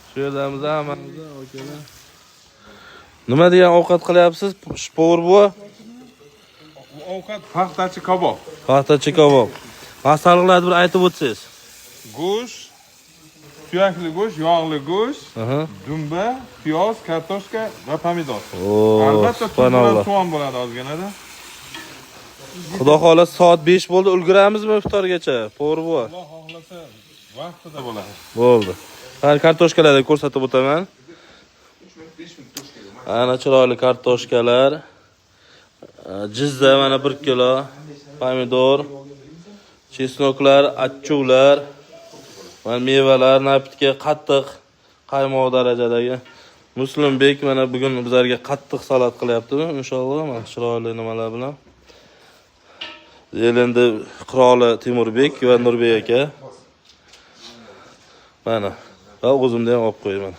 Shu yerdamiz hammamiz, akalar. Nima degan ovqat qilyapsiz? Shpor bu. Ovqat paxtachi kabob. Paxtachi kabob. Masalliqlarni bir aytib o'tsangiz. Go'sht, suyakli go'sht, yog'li go'sht, dumba, piyoz, kartoshka va pomidor. Albatta tuz bilan so'on bo'ladi ozginada. Xudo xohlasa soat 5 bo'ldi, ulguramizmi iftorgacha? To'g'ri bu. Alloh xohlasa vaqtida bo'ladi. Bo'ldi. Qani kartoshkalarni ko'rsatib o'taman. Ana chiroyli kartoshkalar. Jizza mana 1 kilo, pomidor, chesnoklar, achchuvlar, mana mevalar, napitka, qattiq, qaymoq darajadagi. Muslimbek mana bugun bizlarga qattiq salat qilyapti, inshaalloh, mana chiroyli nimalar bilan. Endi qiroli Temurbek va Nurbek aka. Mana, va o'zimda ham olib qo'yaman.